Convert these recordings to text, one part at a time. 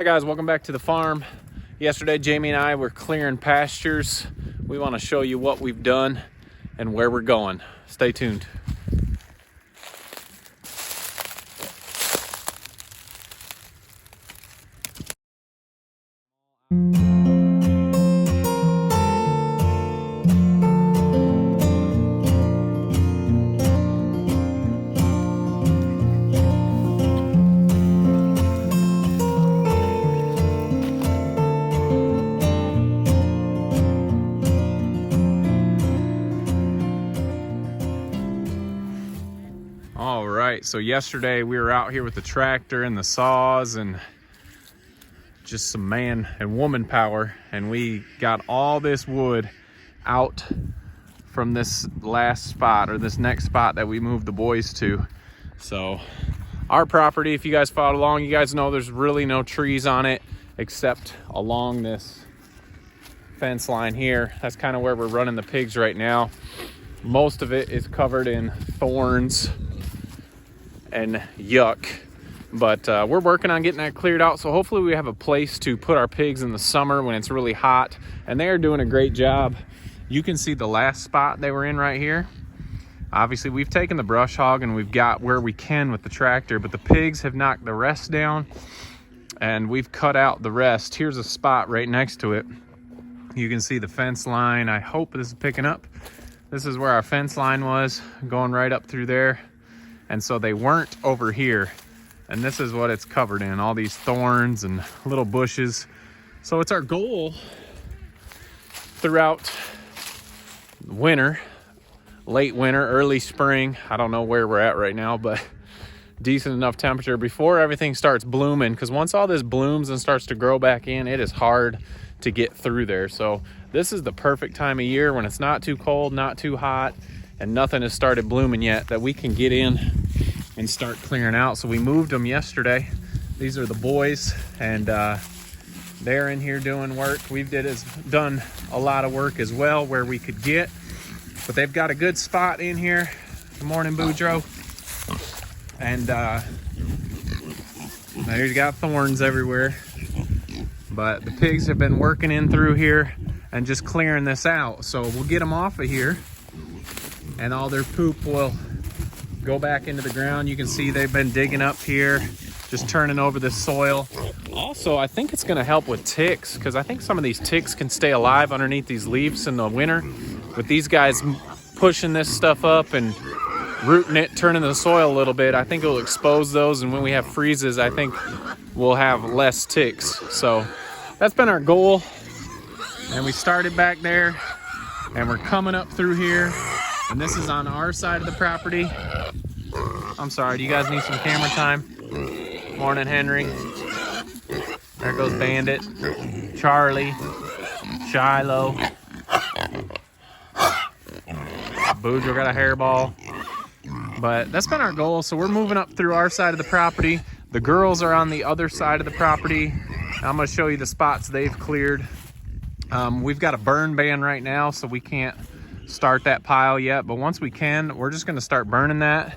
Hi guys, welcome back to the farm. Yesterday, Jamie and I were clearing pastures. We want to show you what we've done and where we're going. Stay tuned. All right, so yesterday we were out here with the tractor and the saws and just some man and woman power, and we got all this wood out from this last spot, or this next spot that we moved the boys to. So our property, if you guys followed along, you guys know there's really no trees on it except along this fence line here. That's kind of where we're running the pigs right now. Most of it is covered in thorns and yuck, but we're working on getting that cleared out, so hopefully we have a place to put our pigs in the summer when it's really hot. And they are doing a great job. You can see the last spot they were in right here. Obviously we've taken the brush hog and we've got where we can with the tractor, but the pigs have knocked the rest down and we've cut out the rest. Here's a spot right next to it. You can see the fence line. I hope this is picking up. This is where our fence line was, going right up through there. And so they weren't over here. And this is what it's covered in, all these thorns and little bushes. So it's our goal throughout winter, late winter, early spring. I don't know where we're at right now, but decent enough temperature before everything starts blooming. Because once all this blooms and starts to grow back in, it is hard to get through there. So this is the perfect time of year when it's not too cold, not too hot, and nothing has started blooming yet, that we can get in and start clearing out. So we moved them yesterday. These are the boys, and they're in here doing work. We've done a lot of work as well where we could get, but they've got a good spot in here. Good morning, Boudreaux. And they've got thorns everywhere, but the pigs have been working in through here and just clearing this out. So we'll get them off of here and all their poop will go back into the ground. You can see they've been digging up here, just turning over the soil. Also, I think it's gonna help with ticks, because I think some of these ticks can stay alive underneath these leaves in the winter. With these guys pushing this stuff up and rooting it, turning the soil a little bit, I think it'll expose those, and when we have freezes, I think we'll have less ticks. So that's been our goal. And we started back there, and we're coming up through here. And this is on our side of the property. I'm sorry, do you guys need some camera time? Morning, Henry. There goes Bandit, Charlie, Shiloh. Boudreaux got a hairball. But that's been our goal. So we're moving up through our side of the property. The girls are on the other side of the property. I'm gonna show you the spots they've cleared. We've got a burn ban right now, so we can't start that pile yet, but once we can, we're just going to start burning that.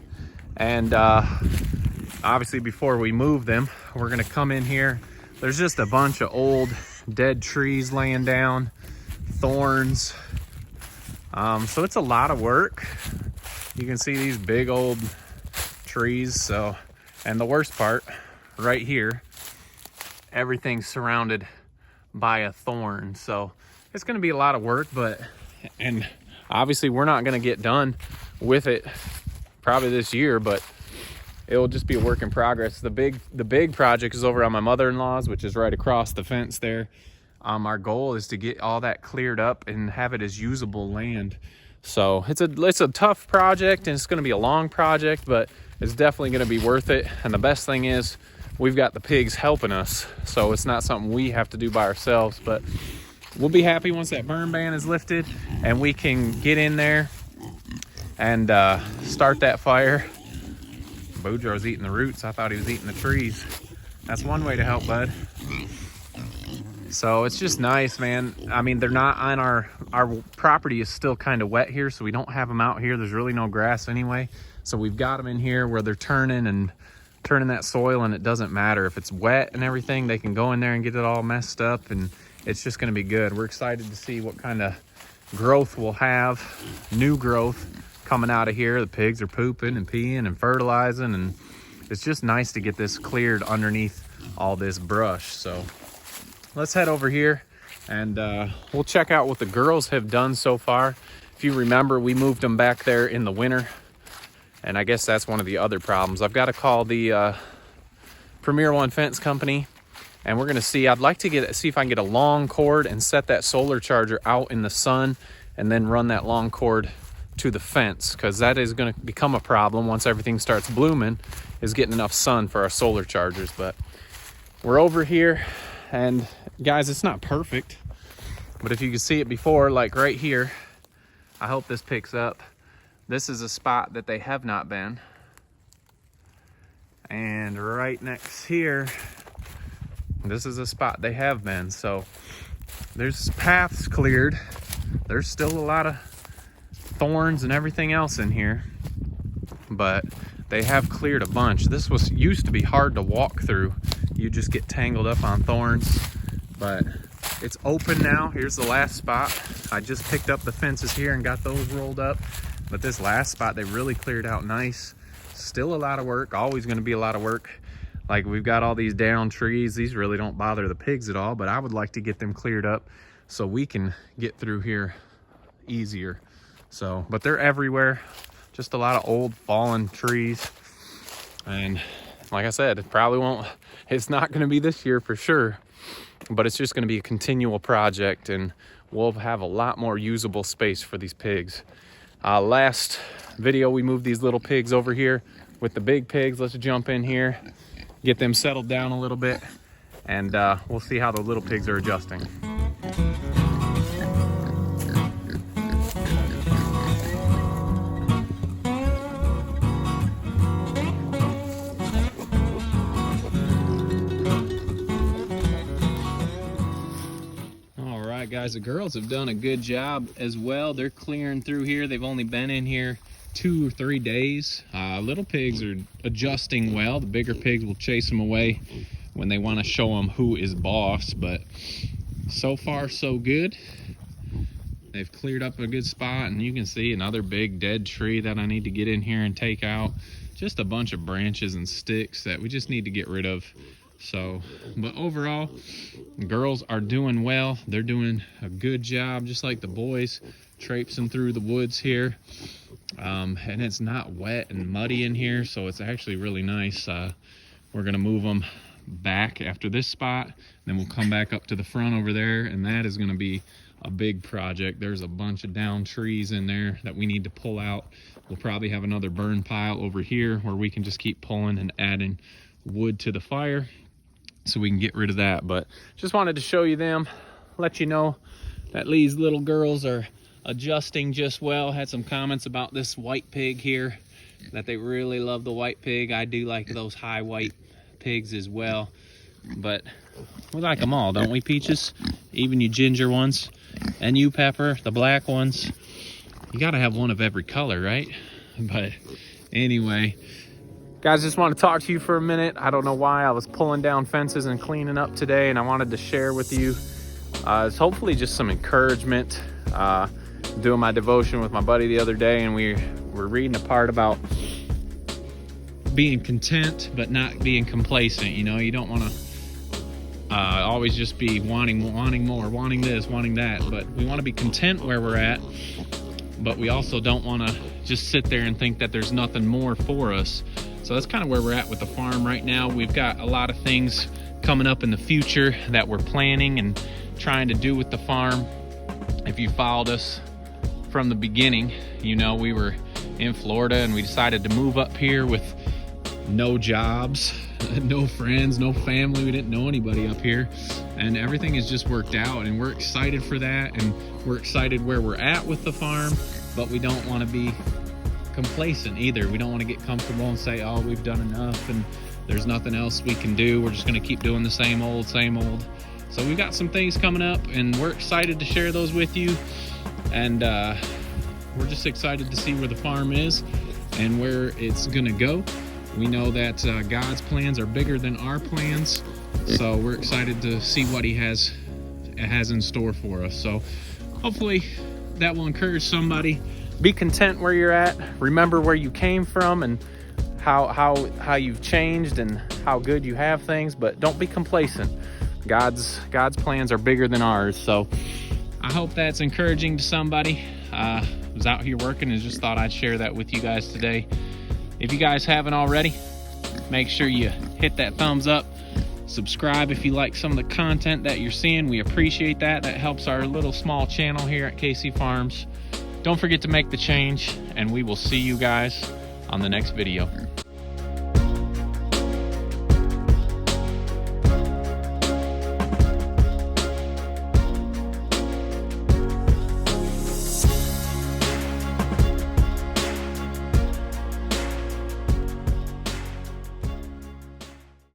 And obviously before we move them, we're going to come in here. There's just a bunch of old dead trees laying down, thorns. So it's a lot of work. You can see these big old trees. So, and the worst part right here, everything's surrounded by a thorn. So it's going to be a lot of work, and obviously we're not going to get done with it probably this year, but it'll just be a work in progress. The big project is over on my mother-in-law's, which is right across the fence there. Our goal is to get all that cleared up and have it as usable land. So it's a tough project, and it's going to be a long project, but it's definitely going to be worth it. And the best thing is we've got the pigs helping us, so it's not something we have to do by ourselves. But we'll be happy once that burn ban is lifted and we can get in there and start that fire. Boudreaux's eating the roots. I thought he was eating the trees. That's one way to help, bud. So it's just nice, man. I mean, they're not on our property is still kind of wet here, so we don't have them out here. There's really no grass anyway. So we've got them in here where they're turning and turning that soil, and it doesn't matter if it's wet and everything. They can go in there and get it all messed up, and it's just going to be good. We're excited to see what kind of growth we'll have, new growth coming out of here. The pigs are pooping and peeing and fertilizing, and it's just nice to get this cleared underneath all this brush. So let's head over here and we'll check out what the girls have done so far. If you remember, we moved them back there in the winter, and I guess that's one of the other problems. I've got to call the Premier One Fence Company, and we're gonna see. I'd like to see if I can get a long cord and set that solar charger out in the sun, and then run that long cord to the fence, because that is gonna become a problem once everything starts blooming, is getting enough sun for our solar chargers. But we're over here, and guys, it's not perfect, but if you can see it before, like right here, I hope this picks up. This is a spot that they have not been. And right next here, this is a spot they have been. So there's paths cleared. There's still a lot of thorns and everything else in here, but they have cleared a bunch. This used to be hard to walk through. You just get tangled up on thorns, but it's open now. Here's the last spot. I just picked up the fences here and got those rolled up, but this last spot they really cleared out nice. Still a lot of work, always going to be a lot of work. Like, we've got all these down trees. These really don't bother the pigs at all, but I would like to get them cleared up so we can get through here easier. So, but they're everywhere. Just a lot of old fallen trees. And like I said, it's not going to be this year for sure, but it's just going to be a continual project, and we'll have a lot more usable space for these pigs. Last video, we moved these little pigs over here with the big pigs. Let's jump in here, get them settled down a little bit, and we'll see how the little pigs are adjusting. Guys, the girls have done a good job as well. They're clearing through here. They've only been in here 2 or 3 days. Little pigs are adjusting well. The bigger pigs will chase them away when they want to show them who is boss, but so far so good. They've cleared up a good spot, and you can see another big dead tree that I need to get in here and take out. Just a bunch of branches and sticks that we just need to get rid of. So, but overall, the girls are doing well. They're doing a good job, just like the boys, traipsing through the woods here. And it's not wet and muddy in here, so it's actually really nice. We're gonna move them back after this spot, then we'll come back up to the front over there, and that is gonna be a big project. There's a bunch of down trees in there that we need to pull out. We'll probably have another burn pile over here where we can just keep pulling and adding wood to the fire, so we can get rid of that. But just wanted to show you them, let you know that these little girls are adjusting just well. Had some comments about this white pig here, that they really love the white pig. I do like those high white pigs as well, but we like them all, don't we, Peaches? Even you ginger ones, and you, Pepper, the black ones. You gotta have one of every color, right? But anyway, guys, just want to talk to you for a minute. I don't know why I was pulling down fences and cleaning up today, and I wanted to share with you. It's hopefully just some encouragement. Doing my devotion with my buddy the other day, and we were reading a part about being content but not being complacent. You know, you don't want to always just be wanting more, wanting this, wanting that, but we want to be content where we're at, but we also don't want to just sit there and think that there's nothing more for us. So that's kind of where we're at with the farm right now. We've got a lot of things coming up in the future that we're planning and trying to do with the farm. If you followed us from the beginning, you know we were in Florida and we decided to move up here with no jobs, no friends, no family. We didn't know anybody up here, and everything has just worked out, and we're excited for that, and we're excited where we're at with the farm, but we don't want to be complacent either. We don't want to get comfortable and say, oh, we've done enough and there's nothing else we can do. We're just going to keep doing the same old. So we've got some things coming up, and we're excited to share those with you, and we're just excited to see where the farm is and where it's gonna go. We know that God's plans are bigger than our plans, so we're excited to see what he has in store for us. So hopefully that will encourage somebody. Be content where you're at. Remember where you came from and how you've changed and how good you have things, but don't be complacent. God's plans are bigger than ours. So I hope that's encouraging to somebody. I was out here working and just thought I'd share that with you guys today. If you guys haven't already, make sure you hit that thumbs up. Subscribe if you like some of the content that you're seeing. We appreciate that. That helps our little small channel here at KC Farms. Don't forget to make the change, and we will see you guys on the next video.